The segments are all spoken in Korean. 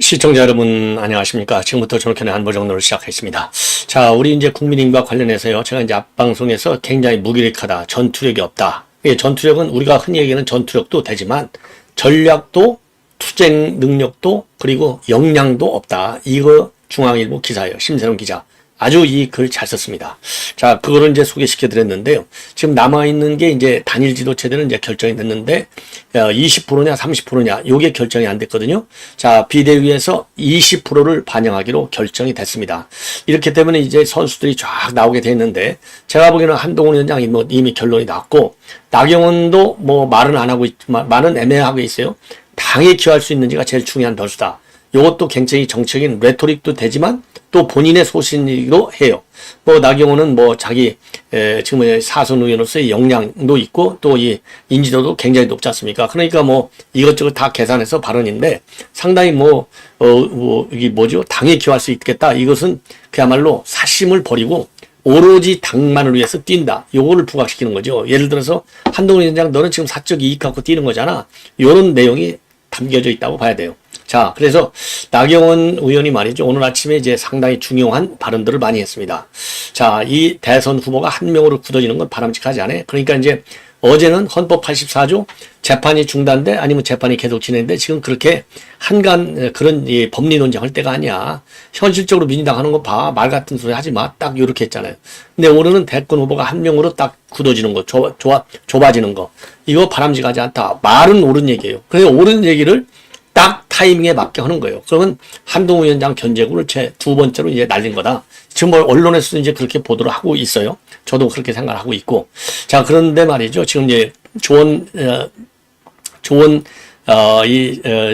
시청자 여러분 안녕하십니까. 지금부터 저녁에 안보정론을 시작하겠습니다. 자, 우리 이제 국민인과 관련해서요. 제가 이제 앞방송에서 굉장히 무기력하다, 전투력이 없다. 전투력은 우리가 흔히 얘기하는 전투력도 되지만 전략도, 투쟁 능력도, 그리고 역량도 없다. 이거 중앙일보 기사예요. 심세론 기자. 아주 이 글 잘 썼습니다. 자, 그거를 이제 소개시켜 드렸는데요. 지금 남아있는 게 이제 단일 지도체제는 이제 결정이 됐는데, 20%냐, 30%냐, 요게 결정이 안 됐거든요. 자, 비대위에서 20%를 반영하기로 결정이 됐습니다. 이렇기 때문에 이제 선수들이 쫙 나오게 됐는데, 제가 보기에는 한동훈 위원장이 뭐 이미 결론이 났고, 나경원도 뭐 말은 안 하고 있지만, 말은 애매하게 있어요. 당에 기여할 수 있는지가 제일 중요한 변수다. 요것도 굉장히 정책인 레토릭도 되지만 또 본인의 소신이기도 해요. 뭐 나경원은 뭐 자기 지금 사선 의원으로서의 역량도 있고 또 이 인지도도 굉장히 높지 않습니까? 그러니까 뭐 이것저것 다 계산해서 발언인데 상당히 이게 뭐죠? 당에 기여할 수 있겠다. 이것은 그야말로 사심을 버리고 오로지 당만을 위해서 뛴다. 요거를 부각시키는 거죠. 예를 들어서 한동훈 위원장 너는 지금 사적 이익 갖고 뛰는 거잖아. 요런 내용이 담겨져 있다고 봐야 돼요. 자, 그래서 나경원 의원이 말이죠. 오늘 아침에 이제 상당히 중요한 발언들을 많이 했습니다. 자, 이 대선 후보가 한 명으로 굳어지는 건 바람직하지 않아요. 그러니까 이제 어제는 헌법 84조 재판이 중단돼 아니면 재판이 계속 진행돼 지금 그렇게 한간 그런 법리 논쟁할 때가 아니야. 현실적으로 민주당 하는 거 봐. 말 같은 소리 하지 마. 딱 이렇게 했잖아요. 근데 오늘은 대권 후보가 한 명으로 딱 굳어지는 거, 좁아지는 거. 이거 바람직하지 않다. 말은 옳은 얘기예요. 그래서 옳은 얘기를 딱 타이밍에 맞게 하는 거예요. 그러면 한동훈 위원장 견제구를 두 번째로 이제 날린 거다. 지금 뭐 언론에서도 이제 그렇게 보도를 하고 있어요. 저도 그렇게 생각을 하고 있고. 자, 그런데 말이죠. 지금 이제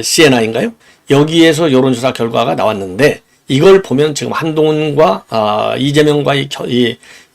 CNI인가요? 여기에서 여론조사 결과가 나왔는데 이걸 보면 지금 한동훈과 이재명과의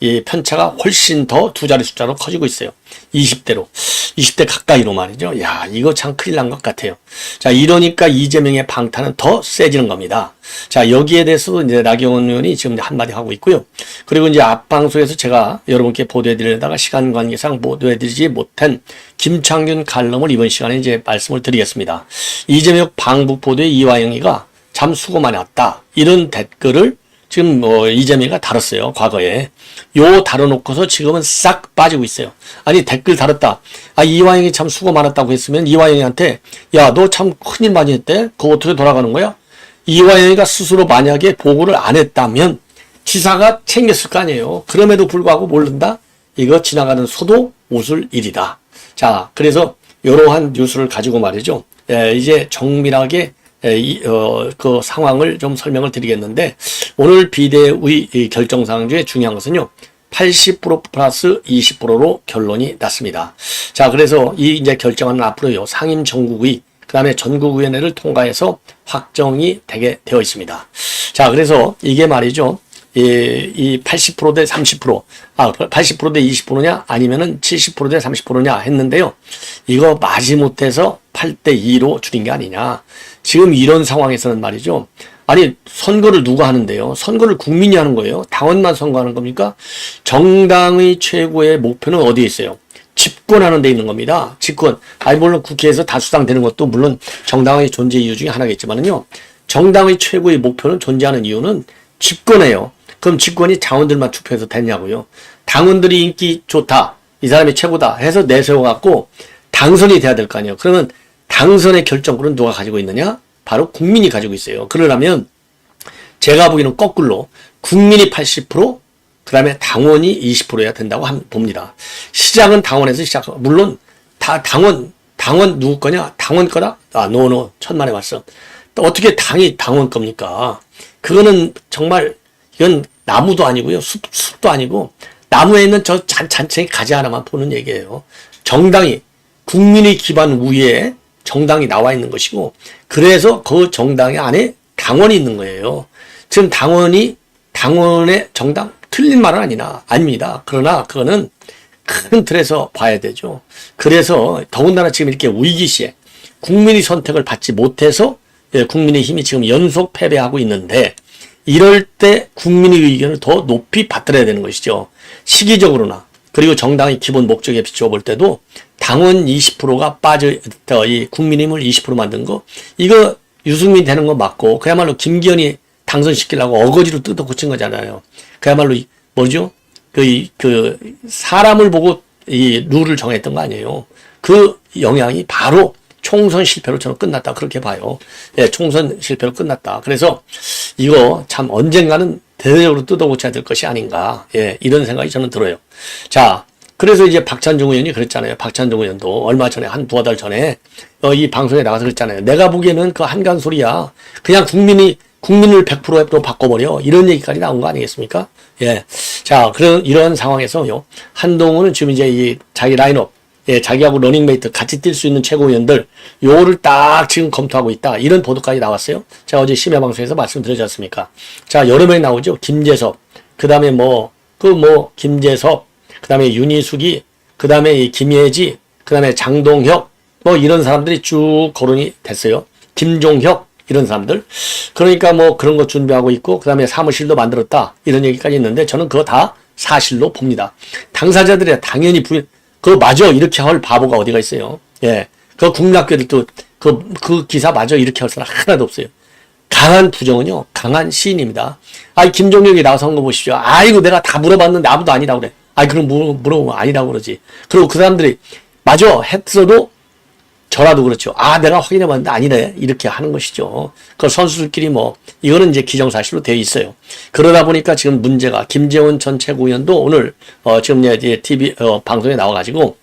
이 편차가 훨씬 더 두 자리 숫자로 커지고 있어요. 20대 가까이로 말이죠. 야, 이거 참 큰일 난 것 같아요. 자, 이러니까 이재명의 방탄은 더 세지는 겁니다. 자, 여기에 대해서도 이제 나경원 의원이 지금 한마디 하고 있고요. 그리고 이제 앞방송에서 제가 여러분께 보도해드리려다가 시간 관계상 보도해드리지 못한 김창균 칼럼을 이번 시간에 이제 말씀을 드리겠습니다. 이재명 방북 보도의 이화영이가 참 수고 많이 했다. 이런 댓글을 지금 이재명이가 다뤘어요. 과거에. 요 다뤄놓고서 지금은 싹 빠지고 있어요. 아니 댓글 달았다. 아, 이화영이 참 수고 많았다고 했으면 이화영이한테 야, 너 참 큰일 많이 했대. 그거 어떻게 돌아가는 거야? 이화영이가 스스로 만약에 보고를 안 했다면 지사가 챙겼을 거 아니에요. 그럼에도 불구하고 모른다? 이거 지나가는 소도 웃을 일이다. 자, 그래서 이러한 뉴스를 가지고 말이죠. 이제 정밀하게 그 상황을 좀 설명을 드리겠는데 오늘 비대위 결정사항 중에 중요한 것은요. 80% 플러스 20%로 결론이 났습니다. 자, 그래서 이 이제 결정은 앞으로요. 상임 전국의 그다음에 전국위원회를 통과해서 확정이 되게 되어 있습니다. 자, 그래서 이게 말이죠. 이 80% 대 30%, 80% 대 20%냐, 아니면은 70% 대 30%냐 했는데요. 이거 마지못해서 8대 2로 줄인 게 아니냐. 지금 이런 상황에서는 말이죠. 아니, 선거를 누가 하는데요? 선거를 국민이 하는 거예요. 당원만 선거하는 겁니까? 정당의 최고의 목표는 어디에 있어요? 집권하는 데 있는 겁니다. 집권. 아니, 물론 국회에서 다수당되는 것도 물론 정당의 존재 이유 중에 하나겠지만은요. 정당의 최고의 목표는 존재하는 이유는 집권이에요. 그럼 집권이 당원들만 투표해서 됐냐고요. 당원들이 인기 좋다. 이 사람이 최고다 해서 내세워갖고 당선이 돼야 될 거 아니에요. 그러면 당선의 결정권은 누가 가지고 있느냐? 바로 국민이 가지고 있어요. 그러려면 제가 보기에는 거꾸로 국민이 80%, 그 다음에 당원이 20%여야 된다고 봅니다. 시작은 당원에서 시작하고, 물론 다 당원 누구 거냐? 당원 거다? 노. 천만의 말씀. 어떻게 당이 당원 겁니까? 그거는 정말, 이건 나무도 아니고요. 숲도 아니고, 나무에 있는 저 잔챙이 가지 하나만 보는 얘기예요. 정당이, 국민의 기반 위에 정당이 나와 있는 것이고, 그래서 그 정당 안에 당원이 있는 거예요. 지금 당원의 정당? 틀린 말은 아닙니다. 그러나 그거는 큰 틀에서 봐야 되죠. 그래서 더군다나 지금 이렇게 위기시에 국민의 선택을 받지 못해서 국민의 힘이 지금 연속 패배하고 있는데 이럴 때 국민의 의견을 더 높이 받들어야 되는 것이죠. 시기적으로나 그리고 정당의 기본 목적에 비추어 볼 때도 당원 20%가 이 국민의힘을 20% 만든 거 이거 유승민 되는 거 맞고 그야말로 김기현이 당선시키려고 어거지로 뜯어 고친 거잖아요. 그야말로 뭐죠? 그 사람을 보고 이 룰을 정했던 거 아니에요. 그 영향이 바로 총선 실패로 저는 끝났다 그렇게 봐요. 예, 총선 실패로 끝났다. 그래서 이거 참 언젠가는 대대적으로 뜯어고쳐야 될 것이 아닌가. 예, 이런 생각이 저는 들어요. 자, 그래서 이제 박찬종 의원이 그랬잖아요. 박찬종 의원도 얼마 전에 한 두어 달 전에 이 방송에 나가서 그랬잖아요. 내가 보기에는 그 한간 소리야. 그냥 국민을 100%로 바꿔버려. 이런 얘기까지 나온 거 아니겠습니까? 예. 자, 이런 상황에서요. 한동훈은 지금 이제 이 자기 라인업, 예, 자기하고 러닝메이트 같이 뛸 수 있는 최고위원들, 요거를 딱 지금 검토하고 있다. 이런 보도까지 나왔어요. 제가 어제 심야방송에서 말씀드렸지 않습니까? 자, 여러 명이 나오죠. 김재섭, 그 다음에 김재섭, 그 다음에 윤희숙이, 그 다음에 김예지, 그 다음에 장동혁, 이런 사람들이 쭉 거론이 됐어요. 김종혁, 이런 사람들. 그러니까 그런 거 준비하고 있고, 그 다음에 사무실도 만들었다. 이런 얘기까지 있는데, 저는 그거 다 사실로 봅니다. 당사자들이 당연히 그거 맞아. 이렇게 할 바보가 어디가 있어요. 예. 그 국민학교들도 그 기사 맞아. 이렇게 할 사람 하나도 없어요. 강한 부정은요, 강한 시인입니다. 김종혁이 나와서 한 거 보십시오. 아이고, 내가 다 물어봤는데 아무도 아니라고 그래. 그럼 물어보면 아니라고 그러지. 그리고 그 사람들이, 맞아. 했어도 저라도 그렇죠. 내가 확인해봤는데 아니네. 이렇게 하는 것이죠. 그 선수들끼리 이거는 이제 기정사실로 되어 있어요. 그러다 보니까 지금 문제가, 김재원 전 최고위원도 오늘, 지금 이제 TV, 방송에 나와가지고,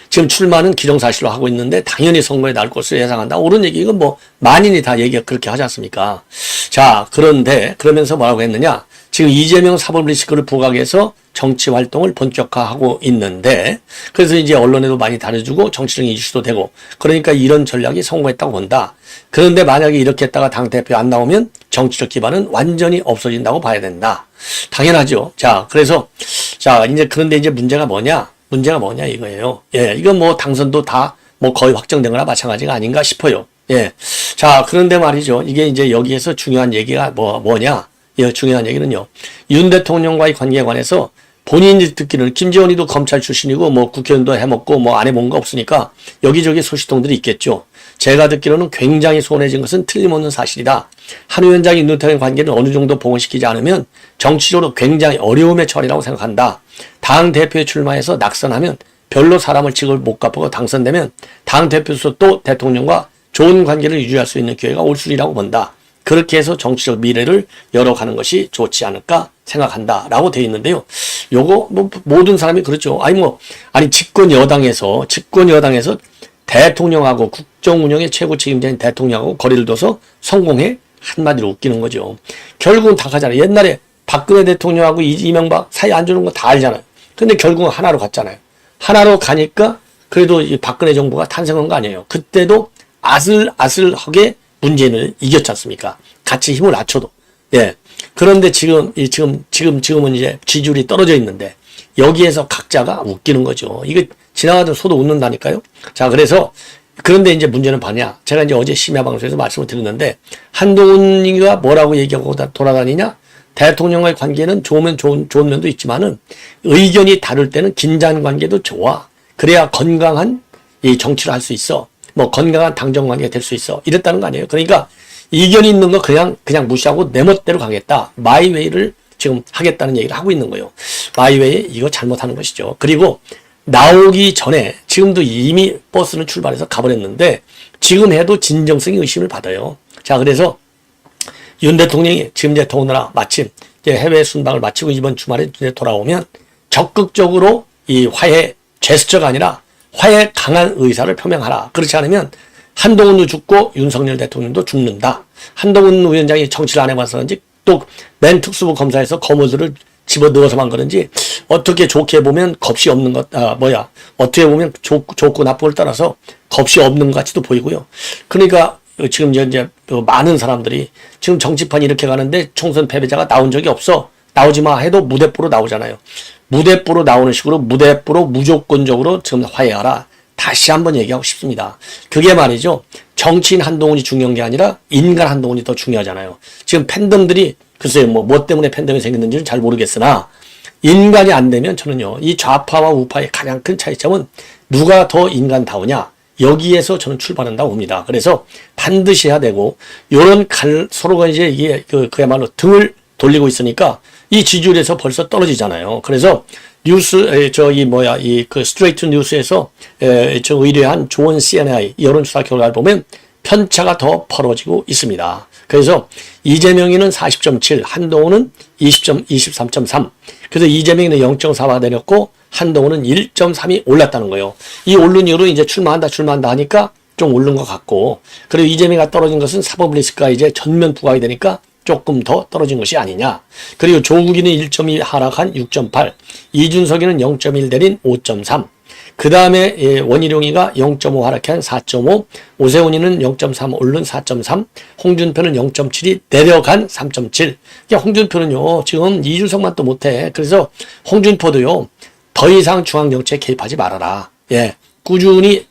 지금 출마는 기정사실로 하고 있는데 당연히 선거에 나올 것으로 예상한다. 옳은 얘기, 이건 만인이 다 얘기가 그렇게 하지 않습니까? 자, 그런데, 그러면서 뭐라고 했느냐? 지금 이재명 사법 리스크를 부각해서 정치 활동을 본격화하고 있는데, 그래서 이제 언론에도 많이 다뤄주고 정치적인 이슈도 되고, 그러니까 이런 전략이 성공했다고 본다. 그런데 만약에 이렇게 했다가 당대표 안 나오면 정치적 기반은 완전히 없어진다고 봐야 된다. 당연하죠. 자, 그래서, 그런데 이제 문제가 뭐냐 이거예요. 예, 이건 당선도 다 거의 확정된 거나 마찬가지가 아닌가 싶어요. 예. 자, 그런데 말이죠. 이게 이제 여기에서 중요한 얘기가 뭐냐? 예, 중요한 얘기는요. 윤 대통령과의 관계에 관해서 본인이 듣기는 김재원이도 검찰 출신이고 국회의원도 해먹고 안 해본 거 없으니까 여기저기 소식통들이 있겠죠. 제가 듣기로는 굉장히 소원해진 것은 틀림없는 사실이다. 한 위원장이 윤 대통령 관계를 어느 정도 복원시키지 않으면 정치적으로 굉장히 어려움에 처리라고 생각한다. 당 대표에 출마해서 낙선하면 별로 사람을 직을 못 갚고 당선되면 당 대표로서 또 대통령과 좋은 관계를 유지할 수 있는 기회가 올 수리라고 본다. 그렇게 해서 정치적 미래를 열어가는 것이 좋지 않을까 생각한다. 라고 되어 있는데요. 요거, 모든 사람이 그렇죠. 집권 여당에서 대통령하고 국정 운영의 최고 책임자인 대통령하고 거리를 둬서 성공해? 한마디로 웃기는 거죠. 결국은 다 가잖아요. 옛날에 박근혜 대통령하고 이명박 사이 안 좋은 거 다 알잖아요. 근데 결국은 하나로 갔잖아요. 하나로 가니까 그래도 이 박근혜 정부가 탄생한 거 아니에요. 그때도 아슬아슬하게 문재인을 이겼지 않습니까? 같이 힘을 낮춰도. 예. 그런데 지금은 이제 지지율이 떨어져 있는데 여기에서 각자가 웃기는 거죠. 이게 지나가던 소도 웃는다니까요. 자, 그런데 이제 문제는 뭐냐? 제가 이제 어제 심야방송에서 말씀을 드렸는데 한동훈이가 뭐라고 얘기하고 돌아다니냐? 대통령과의 관계는 좋은 면도 있지만은 의견이 다를 때는 긴장 관계도 좋아. 그래야 건강한 이 정치를 할 수 있어. 건강한 당정 관계가 될 수 있어. 이랬다는 거 아니에요. 그러니까 이견이 있는 거 그냥 무시하고 내 멋대로 가겠다. 마이웨이를 지금 하겠다는 얘기를 하고 있는 거예요. 마이웨이 이거 잘못하는 것이죠. 그리고 나오기 전에 지금도 이미 버스는 출발해서 가버렸는데 지금 해도 진정성이 의심을 받아요. 자, 그래서 윤 대통령이 지금 이제 더구나 마침 이제 해외 순방을 마치고 이번 주말에 이제 돌아오면 적극적으로 이 화해 제스처가 아니라 화해 강한 의사를 표명하라. 그렇지 않으면 한동훈도 죽고 윤석열 대통령도 죽는다. 한동훈 위원장이 정치를 안 해봐서 그런지 또 맨 특수부 검사에서 거물들을 집어넣어서만 그런지 어떻게 좋게 보면 겁이 없는 어떻게 보면 좋고 나쁘고를 따라서 겁이 없는 것 같이도 보이고요. 그러니까 지금 이제 많은 사람들이 지금 정치판이 이렇게 가는데 총선 패배자가 나온 적이 없어. 나오지 마 해도 무대뽀로 나오잖아요. 무대뽀로 나오는 식으로 무대뽀로 무조건적으로 지금 화해하라. 다시 한번 얘기하고 싶습니다. 그게 말이죠. 정치인 한동훈이 중요한 게 아니라 인간 한동훈이 더 중요하잖아요. 지금 팬덤들이 글쎄요, 뭐 때문에 팬덤이 생겼는지는 잘 모르겠으나 인간이 안 되면 저는요, 이 좌파와 우파의 가장 큰 차이점은 누가 더 인간다우냐. 여기에서 저는 출발한다고 봅니다. 그래서 반드시 해야 되고, 요런 서로가 이제 이게 그야말로 등을 돌리고 있으니까 이 지지율에서 벌써 떨어지잖아요. 그래서 스트레이트 뉴스에서 저 의뢰한 좋은 CNI 여론조사 결과를 보면 편차가 더 벌어지고 있습니다. 그래서 이재명이는 40.7, 한동훈은 23.3. 그래서 이재명이는 0.4가 내렸고 한동훈은 1.3이 올랐다는 거예요. 이 오른 이후로 이제 출마한다 하니까 좀 오른 것 같고, 그리고 이재명이가 떨어진 것은 사법 리스크가 이제 전면 부각이 되니까 조금 더 떨어진 것이 아니냐. 그리고 조국이는 1.2 하락한 6.8, 이준석이는 0.1 내린 5.3, 그 다음에 원희룡이가 0.5 하락한 4.5, 오세훈이는 0.3 오른 4.3, 홍준표는 0.7이 내려간 3.7. 그러니까 홍준표는요, 지금 이준석만 또 못해. 그래서 홍준표도요, 더 이상 중앙정치에 개입하지 말아라. 예, 꾸준히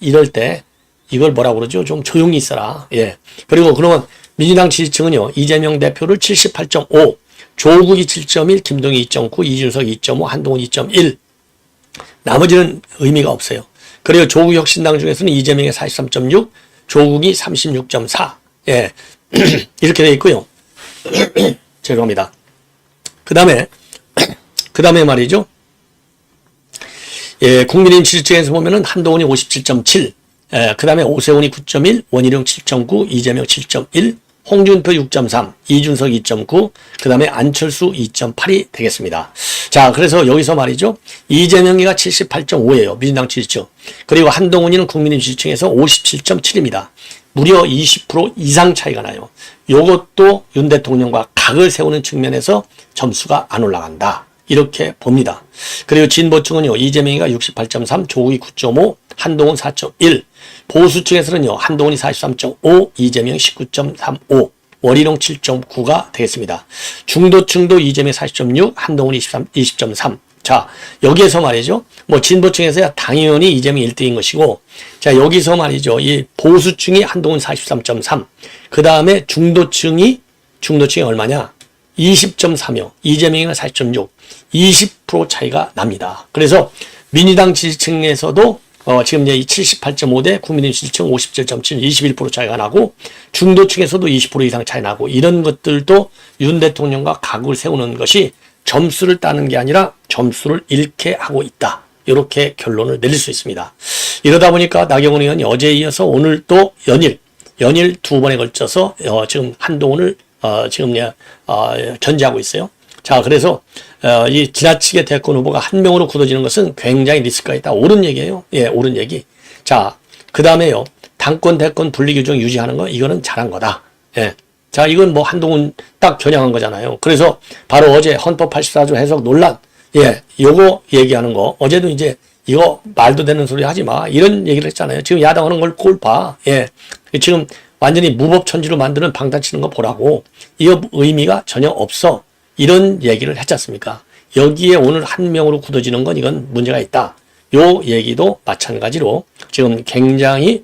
이럴 때 이걸 뭐라고 그러죠? 좀 조용히 있어라. 예. 그리고 그러면 민주당 지지층은요, 이재명 대표를 78.5, 조국이 7.1, 김동희 2.9, 이준석 2.5, 한동훈 2.1. 나머지는 의미가 없어요. 그리고 조국 혁신당 중에서는 이재명의 43.6, 조국이 36.4. 예. 이렇게 돼 있고요. 죄송합니다. 그 다음에 말이죠. 예, 국민의힘 지지층에서 보면은 한동훈이 57.7, 그 다음에 오세훈이 9.1, 원희룡 7.9, 이재명 7.1, 홍준표 6.3, 이준석 2.9, 그 다음에 안철수 2.8이 되겠습니다. 자, 그래서 여기서 말이죠. 이재명이가 78.5예요. 민주당 지지층. 그리고 한동훈이는 국민의힘 지지층에서 57.7입니다. 무려 20% 이상 차이가 나요. 요것도 윤 대통령과 각을 세우는 측면에서 점수가 안 올라간다. 이렇게 봅니다. 그리고 진보층은요, 이재명이가 68.3, 조국이 9.5, 한동훈 4.1, 보수층에서는요, 한동훈이 43.5, 이재명 19.35, 원희룡 7.9가 되겠습니다. 중도층도 이재명 40.6, 한동훈 20.3. 자, 여기에서 말이죠. 뭐, 진보층에서야 당연히 이재명 1등인 것이고, 자, 여기서 말이죠. 이 보수층이 한동훈 43.3, 그 다음에 중도층이 얼마냐? 20.3요. 이재명이는 40.6. 20% 차이가 납니다. 그래서 민주당 지지층에서도 지금 이제 78.5대 국민의힘 지지층 57.7, 21% 차이가 나고, 중도층에서도 20% 이상 차이 나고, 이런 것들도 윤 대통령과 각을 세우는 것이 점수를 따는 게 아니라 점수를 잃게 하고 있다. 이렇게 결론을 내릴 수 있습니다. 이러다 보니까 나경원 의원이 어제에 이어서 오늘 또 연일 두 번에 걸쳐서 지금 한동훈을 견제하고 있어요. 자, 그래서 이 지나치게 대권 후보가 한 명으로 굳어지는 것은 굉장히 리스크가 있다. 옳은 얘기예요. 예, 옳은 얘기. 자, 그 다음에요. 당권 대권 분리 규정 유지하는 거, 이거는 잘한 거다. 예. 자, 이건 뭐 한동훈 딱 겨냥한 거잖아요. 그래서 바로 어제 헌법 84조 해석 논란, 예, 요거 얘기하는 거, 어제도 이제 이거 말도 되는 소리 하지 마, 이런 얘기를 했잖아요. 지금 야당 하는 걸 꼴 봐. 예. 지금 완전히 무법천지로 만드는 방탄치는 거 보라고. 이거 의미가 전혀 없어. 이런 얘기를 했지 않습니까? 여기에 오늘 한 명으로 굳어지는 건 이건 문제가 있다. 요 얘기도 마찬가지로 지금 굉장히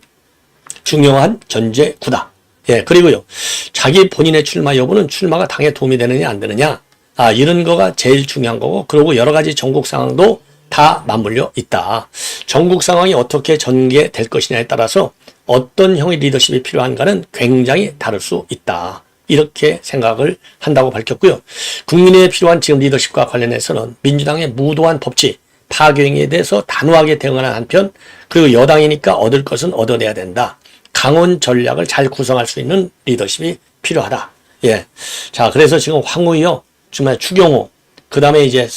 중요한 견제구다. 예, 그리고요. 자기 본인의 출마 여부는 출마가 당에 도움이 되느냐 안 되느냐. 아, 이런 거가 제일 중요한 거고, 그리고 여러 가지 전국 상황도 다 맞물려 있다. 전국 상황이 어떻게 전개될 것이냐에 따라서 어떤 형의 리더십이 필요한가는 굉장히 다를 수 있다. 이렇게 생각을 한다고 밝혔고요. 국민에 필요한 지금 리더십과 관련해서는 민주당의 무도한 법치, 파괴행위에 대해서 단호하게 대응하는 한편, 그리고 여당이니까 얻을 것은 얻어내야 된다. 강원 전략을 잘 구성할 수 있는 리더십이 필요하다. 예. 자, 그래서 지금 황우여, 정말 추경호, 그 다음에 이제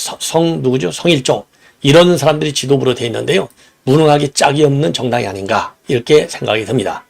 누구죠? 성일종, 이런 사람들이 지도부로 돼 있는데요. 무능하기 짝이 없는 정당이 아닌가, 이렇게 생각이 듭니다.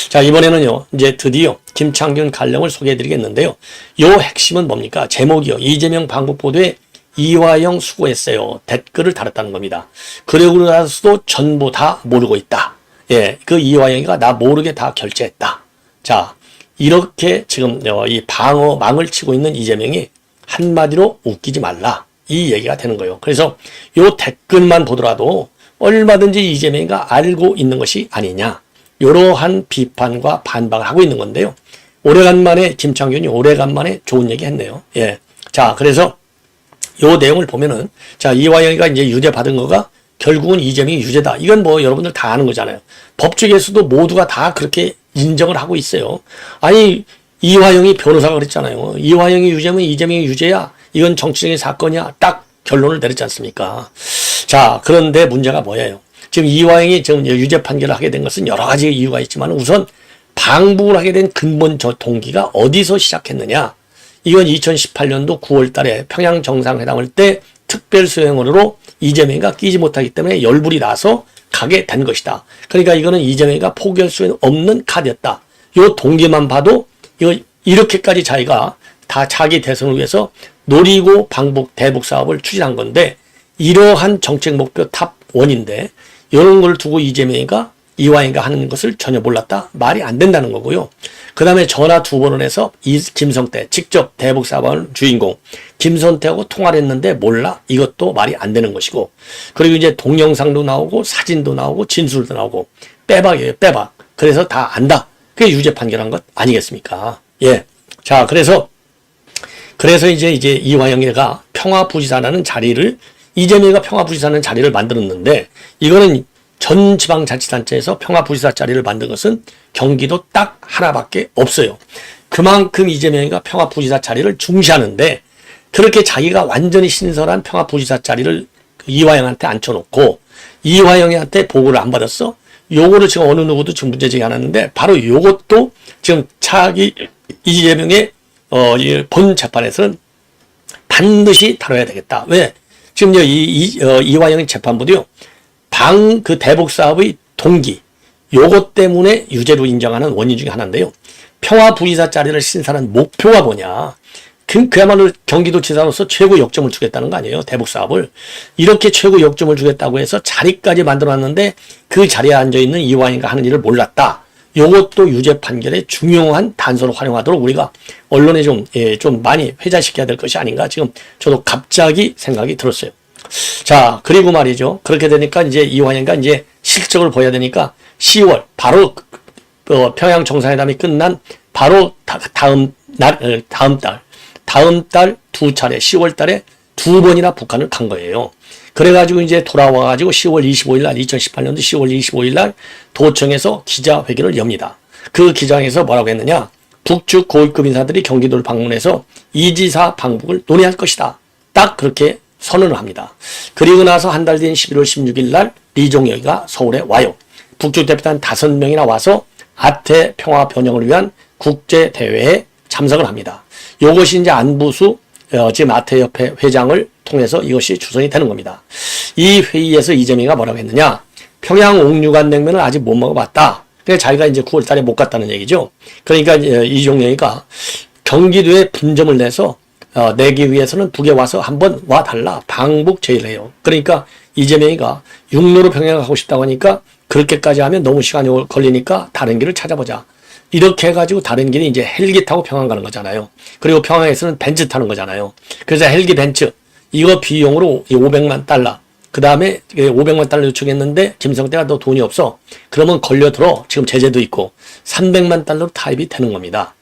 자, 이번에는요, 이제 드디어 김창균 관령을 소개해 드리겠는데요. 요 핵심은 뭡니까? 제목이요. 이재명 방북 보도에 이화영 수고했어요. 댓글을 달았다는 겁니다. 그러고 나서도 전부 다 모르고 있다. 예, 그 이화영이가 나 모르게 다 결제했다. 자, 이렇게 지금 이 방어망을 치고 있는 이재명이 한마디로 웃기지 말라. 이 얘기가 되는 거예요. 그래서 요 댓글만 보더라도 얼마든지 이재명이가 알고 있는 것이 아니냐. 이러한 비판과 반박을 하고 있는 건데요. 오래간만에 김창균이 오래간만에 좋은 얘기 했네요. 예. 자, 그래서 요 내용을 보면은, 자, 이화영이가 이제 유죄 받은 거가 결국은 이재명이 유죄다. 이건 뭐 여러분들 다 아는 거잖아요. 법조계에서도 모두가 다 그렇게 인정을 하고 있어요. 아니 이화영이 변호사가 그랬잖아요. 이화영이 유죄면 이재명이 유죄야. 이건 정치적인 사건이야. 딱 결론을 내렸지 않습니까? 자, 그런데 문제가 뭐예요? 지금 이화영이 지금 유죄 판결을 하게 된 것은 여러 가지 이유가 있지만 우선 방북을 하게 된 근본 저 동기가 어디서 시작했느냐? 이건 2018년도 9월 달에 평양 정상회담을 때 특별수행원으로 이재명이가 끼지 못하기 때문에 열불이 나서 가게 된 것이다. 그러니까 이거는 이재명이가 포기할 수 없는 카드였다. 이 동기만 봐도 이거 이렇게까지 자기가 다 자기 대선을 위해서 노리고 방북 대북 사업을 추진한 건데 이러한 정책 목표 탑 1인데 이런 걸 두고 이재명이가 이화영이가 하는 것을 전혀 몰랐다? 말이 안 된다는 거고요. 그 다음에 전화 2번을 해서 김성태 직접 대북 사업을 주인공 김성태하고 통화를 했는데 몰라? 이것도 말이 안 되는 것이고 그리고 이제 동영상도 나오고 사진도 나오고 진술도 나오고 빼박이에요. 빼박. 그래서 다 안다. 그게 유죄 판결한 것 아니겠습니까? 예. 자, 그래서 이제 이화영이가 평화부지사라는 자리를 이재명이가 평화부지사라는 자리를 만들었는데 이거는 전 지방자치단체에서 평화부지사 자리를 만든 것은 경기도 딱 하나밖에 없어요. 그만큼 이재명이가 평화부지사 자리를 중시하는데 그렇게 자기가 완전히 신설한 평화부지사 자리를 이화영한테 앉혀놓고 이화영한테 보고를 안 받았어? 요거를 지금 어느 누구도 지금 문제 제기하는데 바로 요것도 지금 차기 이재명의 본 재판에서는 반드시 다뤄야 되겠다. 왜? 지금 이화영의 재판부도요. 그 대북 사업의 동기 요것 때문에 유죄로 인정하는 원인 중에 하나인데요. 평화부지사 자리를 신설한 목표가 뭐냐. 그야말로 경기도지사로서 최고 역점을 주겠다는 거 아니에요. 대북 사업을. 이렇게 최고 역점을 주겠다고 해서 자리까지 만들어놨는데 그 자리에 앉아있는 이화영이가 하는 일을 몰랐다. 요것도 유죄 판결의 중요한 단서로 활용하도록 우리가 언론에 좀 많이 회자시켜야 될 것이 아닌가. 지금 저도 갑자기 생각이 들었어요. 자, 그리고 말이죠. 그렇게 되니까 이제 이화영이가 이제 실적을 보여야 되니까 10월 바로 평양 정상회담이 끝난 바로 다음 달 두 차례 10월 달에 두 번이나 북한을 간 거예요. 그래가지고 이제 돌아와가지고 10월 25일 날 2018년도 10월 25일 날 도청에서 기자회견을 엽니다. 그 기자회견에서 뭐라고 했느냐? 북측 고위급 인사들이 경기도를 방문해서 이지사 방북을 논의할 것이다. 딱 그렇게 선언을 합니다. 그리고 나서 한 달 뒤인 11월 16일 날 리종혁이가 서울에 와요. 북측 대표단 5명이나 와서 아태 평화 변형을 위한 국제대회에 참석을 합니다. 이것이 이제 안부수 지금 아태협회 회장을 통해서 이것이 주선이 되는 겁니다. 이 회의에서 이재명이가 뭐라고 했느냐? 평양 옥류관 냉면을 아직 못 먹어봤다. 그래서 자기가 이제 9월 달에 못 갔다는 얘기죠. 그러니까 이종혁이가 경기도에 분점을 내서 내기 위해서는 북에 와서 한번 와달라. 방북 제의를 해요. 그러니까 이재명이가 육로로 평양을 가고 싶다고 하니까 그렇게까지 하면 너무 시간이 걸리니까 다른 길을 찾아보자. 이렇게 해가지고 다른 길이 이제 헬기 타고 평양 가는 거잖아요. 그리고 평양에서는 벤츠 타는 거잖아요. 그래서 헬기 벤츠 이거 비용으로 500만 달러 그 다음에 500만 달러 요청했는데 김성태가 너 돈이 없어. 그러면 걸려들어. 지금 제재도 있고 300만 달러로 타입이 되는 겁니다.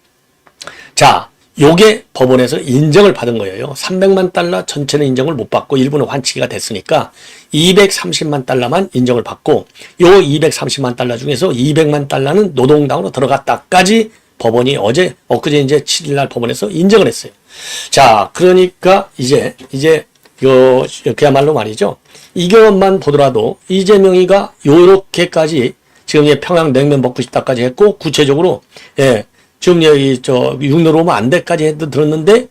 자, 요게 법원에서 인정을 받은 거예요. 300만 달러 전체는 인정을 못 받고 일부는 환치기가 됐으니까 230만 달러만 인정을 받고 요 230만 달러 중에서 200만 달러는 노동당으로 들어갔다까지 법원이 엊그제 이제 7일날 법원에서 인정을 했어요. 자, 그러니까 이제 그야말로 말이죠. 이것만 보더라도 이재명이가 요렇게까지 지금 평양 냉면 먹고 싶다까지 했고 구체적으로 지금 육로로 오면 안 돼까지 해도 들었는데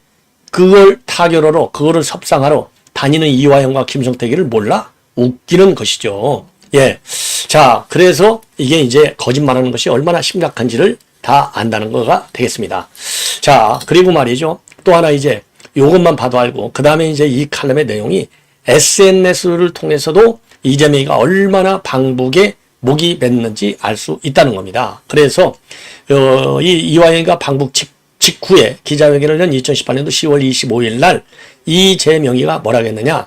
그걸 타결하러 그거를 섭상하러 다니는 이화영과 김성태기를 몰라? 웃기는 것이죠. 예. 자, 그래서 이게 이제 거짓말하는 것이 얼마나 심각한지를 다 안다는 거가 되겠습니다. 자, 그리고 말이죠. 또 하나 이제 요것만 봐도 알고 그 다음에 이제 이 칼럼의 내용이 SNS를 통해서도 이재명이가 얼마나 방북에 목이 맸는지 알 수 있다는 겁니다. 그래서 이화영이가 방북 직후에 기자회견을 연 2018년도 10월 25일 날 이재명이가 뭐라고 했느냐.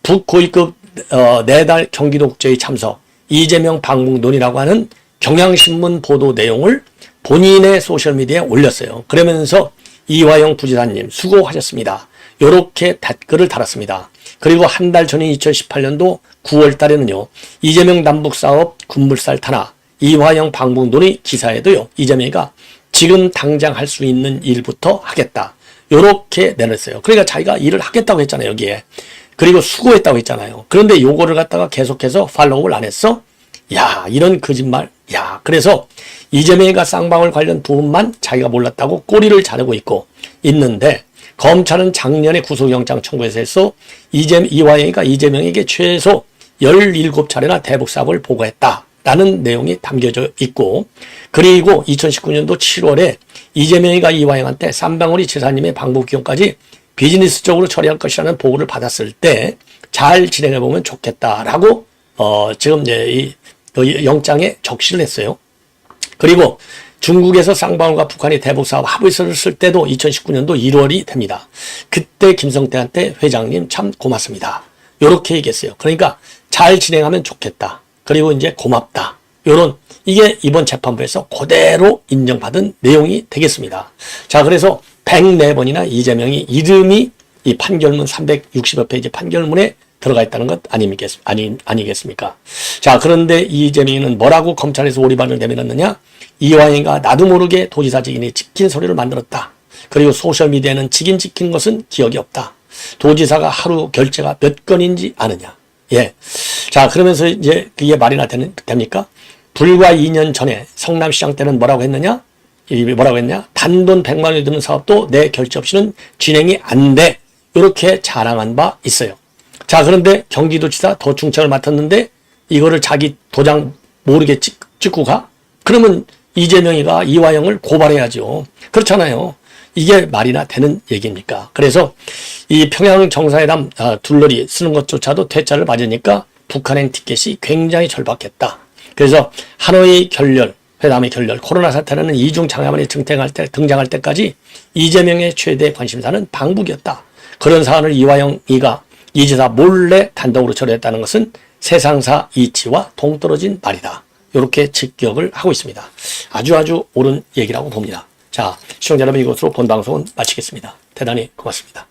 북고위급 4달 경기도국제회의 참석 이재명 방북 논의라고 하는 경향신문 보도 내용을 본인의 소셜미디어에 올렸어요. 그러면서 이화영 부지사님 수고하셨습니다. 요렇게 댓글을 달았습니다. 그리고 한 달 전인 2018년도 9월 달에는요. 이재명 남북사업 군물살 탄압, 이화영 방북론의 기사에도요. 이재명이가 지금 당장 할 수 있는 일부터 하겠다. 요렇게 내놨어요. 그러니까 자기가 일을 하겠다고 했잖아요. 여기에. 그리고 수고했다고 했잖아요. 그런데 요거를 갖다가 계속해서 팔로우를 안 했어? 야, 이런 거짓말. 야, 그래서 이재명이가 쌍방울 관련 부분만 자기가 몰랐다고 꼬리를 자르고 있는데 검찰은 작년에 구속영장 청구해서 이화영이가 이재명에게 최소 17차례나 대북 사업을 보고했다라는 내용이 담겨져 있고, 그리고 2019년도 7월에 이재명이가 이화영한테 쌍방울이 지사님의 방북 비용까지 비즈니스적으로 처리할 것이라는 보고를 받았을 때 잘 진행해보면 좋겠다라고 지금 이제 이 영장에 적시를 했어요. 그리고 중국에서 쌍방울과 북한이 대북사업 합의서를 쓸 때도 2019년도 1월이 됩니다. 그때 김성태한테 회장님 참 고맙습니다. 요렇게 얘기했어요. 그러니까 잘 진행하면 좋겠다. 그리고 이제 고맙다. 요런 이게 이번 재판부에서 그대로 인정받은 내용이 되겠습니다. 자, 그래서 104번이나 이재명이 이름이 이 판결문 360여 페이지 판결문에 들어가 있다는 것 아니겠습니까? 자, 그런데 이재명이는 뭐라고 검찰에서 오리발을 내밀었느냐? 이화영이가 나도 모르게 도지사 직인이 찍힌 소리를 만들었다. 그리고 소셜미디어에는 직인 찍힌 것은 기억이 없다. 도지사가 하루 결제가 몇 건인지 아느냐? 예. 자, 그러면서 이제 그게 말이나 됩니까? 불과 2년 전에 성남시장 때는 뭐라고 했느냐? 단돈 100만 원이 드는 사업도 내 결제 없이는 진행이 안 돼. 이렇게 자랑한 바 있어요. 자, 그런데 경기도지사 더 중책을 맡았는데 이거를 자기 도장 모르게 찍고 가? 그러면 이재명이가 이화영을 고발해야죠. 그렇잖아요. 이게 말이나 되는 얘기입니까? 그래서 이 평양 정상회담 둘러리 쓰는 것조차도 퇴짜를 맞으니까 북한행 티켓이 굉장히 절박했다. 그래서 하노이 결렬, 회담의 결렬, 코로나 사태라는 이중 장애만이 등장할 때까지 이재명의 최대 관심사는 방북이었다. 그런 사안을 이화영이가 이 지사 몰래 단독으로 처리했다는 것은 세상사 이치와 동떨어진 말이다. 이렇게 직격을 하고 있습니다. 아주 옳은 얘기라고 봅니다. 자, 시청자 여러분, 이것으로 본 방송은 마치겠습니다. 대단히 고맙습니다.